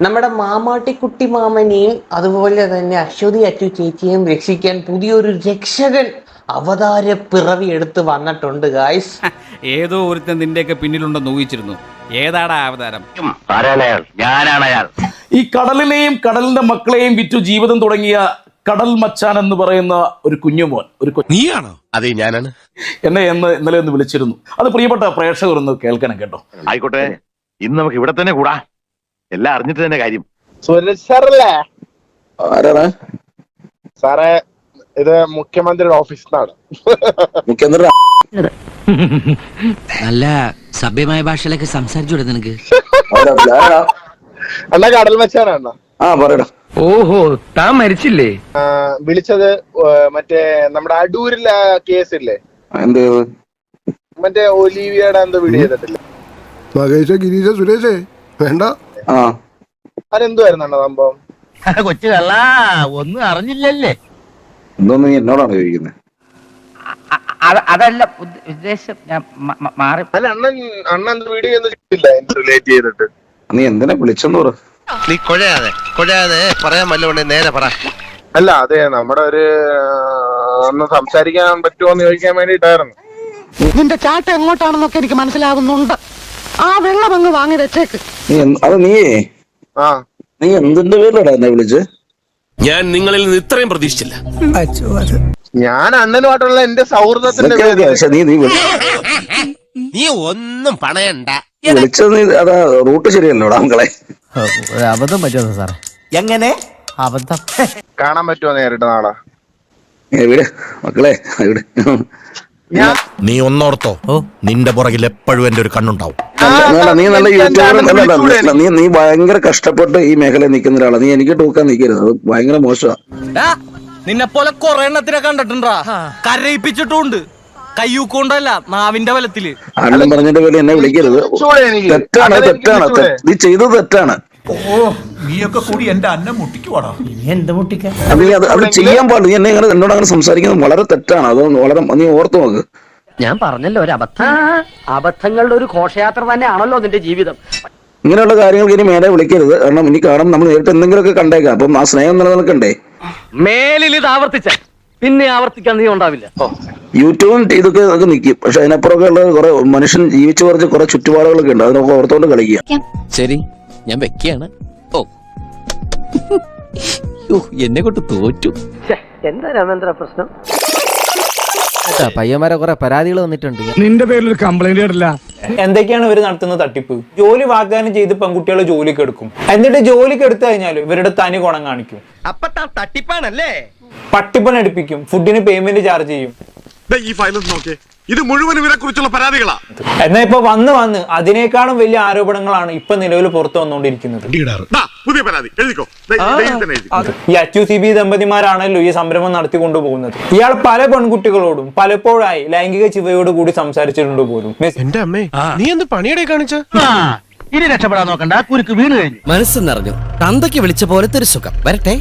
നമ്മുടെ മാമാട്ടിക്കുട്ടി മാമനെയും അതുപോലെ തന്നെ അശ്വതി അച്ചു ചേച്ചിയെയും രക്ഷിക്കാൻ പുതിയൊരു രക്ഷകൻ അവതാര പിറവി എടുത്ത് വന്നിട്ടുണ്ട് ഗായ്സ്. ഏതോ ഒരുത്തൻ നിന്റെയൊക്കെ പിന്നിലുണ്ടെന്ന് ഊഹിച്ചിരുന്നു. ഏതാടാ അവതാരം? ഈ കടലിനെയും കടലിന്റെ മക്കളെയും വിറ്റു ജീവിതം തുടങ്ങിയ കടൽ മച്ചാൻ എന്ന് പറയുന്ന ഒരു കുഞ്ഞുമോൻ, നീയാണോ? അതെ, ഞാനാണ്. എന്നെ ഇന്നലെ ഒന്ന് വിളിച്ചിരുന്നു. അത് പ്രിയപ്പെട്ട പ്രേക്ഷകർ ഒന്ന് കേൾക്കണം കേട്ടോ. ആയിക്കോട്ടെ, ഇന്ന് നമുക്ക് ഇവിടെ തന്നെ കൂടാ. എല്ലാം അറിഞ്ഞിട്ട് തന്നെ കാര്യം. സുരേഷ് സാറല്ലേ? സാറേ, ഇത് മുഖ്യമന്ത്രിയുടെ ഓഫീസിലാണ്. മുഖ്യമന്ത്രി നല്ല സഭ്യമായ ഭാഷയിലൊക്കെ സംസാരിച്ചൂടെ നിനക്ക്? അണ്ണാ കടൽ മച്ചാനാണ്. പറയടാ. ഓഹോ, താൻ മരിച്ചില്ലേ? വിളിച്ചത് മറ്റേ നമ്മുടെ അടൂരിലെ കേസില്ലേ, മറ്റേ ഒലീവിയയുടെ എന്തോ വീഡിയോ ചെയ്തിട്ടില്ല? മകേഷ്, ഗിരീഷ, സുരേഷേ വേണ്ട. അതെന്തുവായിരുന്നു സംഭവം? കൊച്ചു കള്ള ഒന്നും അറിഞ്ഞില്ലല്ലേ? എന്തോന്ന് നീ എന്നോടാണ് ചോദിക്കുന്നത്? അതല്ല ഉദ്ദേശം, ഞാൻ മാറി. അല്ല, അണ്ണൻ വീഡിയോ ഒന്നും ചെയ്തില്ല റിലേറ്റ് ചെയ്തിട്ട്. നീ എന്തിനാ വിളിച്ചെന്ന് പറ. നീ കൊഴയാതെ പറയാൻ വല്ലോണ്ടേ നേരെ പറ. അല്ല, അതെ, നമ്മുടെ ഒരു ഒന്ന് സംസാരിക്കാൻ പറ്റുമോന്ന് ചോദിക്കാൻ വേണ്ടിട്ടായിരുന്നു. നിന്റെ ചാട്ട എങ്ങോട്ടാണെന്നൊക്കെ എനിക്ക് മനസ്സിലാകുന്നുണ്ട്. ആ വെള്ളം അങ്ങ് വാങ്ങി വെച്ചേക്ക്. നീ എന്തിന്റെ പേരിലടാ എന്നെ വിളിച്ച്? ഞാൻ നിങ്ങളിൽ നിന്ന് ഇത്രയും പ്രതീക്ഷിച്ചില്ല. ഞാൻ അണ്ണനുമായിട്ടുള്ള എന്റെ സൗഹൃദത്തിന്റെ നീ ഒന്നും പണയണ്ട. വിളിച്ചത് അതാ റൂട്ട് ശരിയല്ലോടാ മക്കളെ. അബദ്ധം പറ്റുമോ സാറേ? എങ്ങനെ അബദ്ധം കാണാൻ പറ്റുമോ നേരിട്ട് നാളെ? മക്കളെ നീ ഒന്നോർത്തോ, നിന്റെ പുറകിൽ എപ്പോഴും എന്റെ ഒരു കണ്ണുണ്ടാവും. നീ നല്ല യൂട്യൂബർ. നീ ഭയങ്കര കഷ്ടപ്പെട്ട് ഈ മേഖലയിൽ നിൽക്കുന്ന ഒരാളാണ്. നീ എനിക്ക് ടൂക്കാൻ നിൽക്കരുത്, അത് ഭയങ്കര മോശമാ. നിന്നെ പോലെ കൊറേ എണ്ണത്തിനെ കണ്ടിട്ടുണ്ടാ, കരയിപ്പിച്ചിട്ടുണ്ട്. കയ്യൂക്കൊണ്ടല്ല, നാവിന്റെ ബലത്തില്. അണ്ണൻ പറഞ്ഞതിന്റെ പേര് എന്നെ വിളിക്കരുത്. തെറ്റാണ്. നീ ചെയ്തത് തെറ്റാണ്. നീയൊക്കെ കൂടി എന്റെ അന്നം മുട്ടിക്കുവാടാ. എന്ത് മുട്ടിക്ക? അത് ചെയ്യാൻ പാടില്ല. നീ എന്നെ എന്നോട് അങ്ങനെ സംസാരിക്കുന്നത് വളരെ തെറ്റാണ്. അത് വളരെ നീ ഓർത്തു നോക്ക്. ഞാൻ പറഞ്ഞല്ലോ, ഒരു അബദ്ധം. അബദ്ധങ്ങളുടെ ഒരു ഘോഷയാത്ര തന്നെയാണല്ലോ നിന്റെ ജീവിതം. ഇങ്ങനെയുള്ള കാര്യങ്ങൾക്ക് ഇനി മേലെ വിളിക്കരുത്. കാരണം ഇനി കാണും നമ്മൾ നേരിട്ട് എന്തെങ്കിലുമൊക്കെ കണ്ടേക്കാം. അപ്പം ആ സ്നേഹം നിലനിൽക്കണ്ടേ? മേലിൽ ഇത് ആവർത്തിച്ച പിന്നെ ആവർത്തിക്കാൻ നീ ഉണ്ടാവില്ല. യൂട്യൂബും ഇതൊക്കെ നിൽക്കും. പക്ഷെ അതിനപ്പുറമൊക്കെ ഉള്ള കുറെ മനുഷ്യൻ ജീവിച്ചു കുറച്ച് കുറെ ചുറ്റുപാടുകളൊക്കെ ഉണ്ട്. അതിനൊക്കെ ഓർത്തുകൊണ്ട് കളിക്കുക. ശരി, ഞാൻ വെക്കുകയാണ്. ഓ എന്നെ കൊണ്ട് തോറ്റു. എന്താ രാമേന്ദ്ര പ്രശ്നം? പയ്യന്മാരെ കുറെ പരാതികൾ വന്നിട്ടുണ്ട്. നിന്റെ പേരിൽ ഒരു കംപ്ലൈന്റ് കേട്ടില്ല. എന്തൊക്കെയാണ് ഇവർ നടത്തുന്ന തട്ടിപ്പ്? ജോലി വാഗ്ദാനം ചെയ്ത് പെൺകുട്ടികളെ ജോലിക്ക് എടുക്കും. എന്നിട്ട് ജോലിക്ക് എടുത്തു കഴിഞ്ഞാൽ ഇവരുടെ തനി ഗുണം കാണിക്കും. അപ്പൊ തട്ടിപ്പാണല്ലേ? പട്ടിപ്പണി എടുപ്പിക്കും. ഫുഡിന് പേയ്മെന്റ് ചാർജ് ചെയ്യും. ഈ ഫയൽ നോക്കിയേ, ഇത് മുഴുവൻ ഇവരെ കുറിച്ചുള്ള പരാതികളാ. എന്നാ ഇപ്പൊ വന്ന് അതിനേക്കാളും വലിയ ആരോപണങ്ങളാണ് ഇപ്പൊ നിലവിൽ പുറത്തു വന്നുകൊണ്ടിരിക്കുന്നത്. പുതിയ പരാതി എഴുതിക്കോ. ഈ HUCB ദമ്പതിമാരാണല്ലോ ഈ സംരംഭം നടത്തിക്കൊണ്ടുപോകുന്നത്. ഇയാൾ പല പെൺകുട്ടികളോടും പലപ്പോഴായി ലൈംഗിക ചിവയോട് കൂടി സംസാരിച്ചിട്ടുണ്ട് പോലും. എന്റെ അമ്മേ, നീ എന്ത് പണിയുടെ കാണിച്ച? ഇനി രക്ഷപ്പെടാൻ നോക്കണ്ട, കുരുക്ക് വീണ് കഴിഞ്ഞു. മനസ്സ് നിറഞ്ഞു. തന്തയ്ക്ക് വിളിച്ച പോലത്തെ ഒരു സുഖം. വരട്ടെ.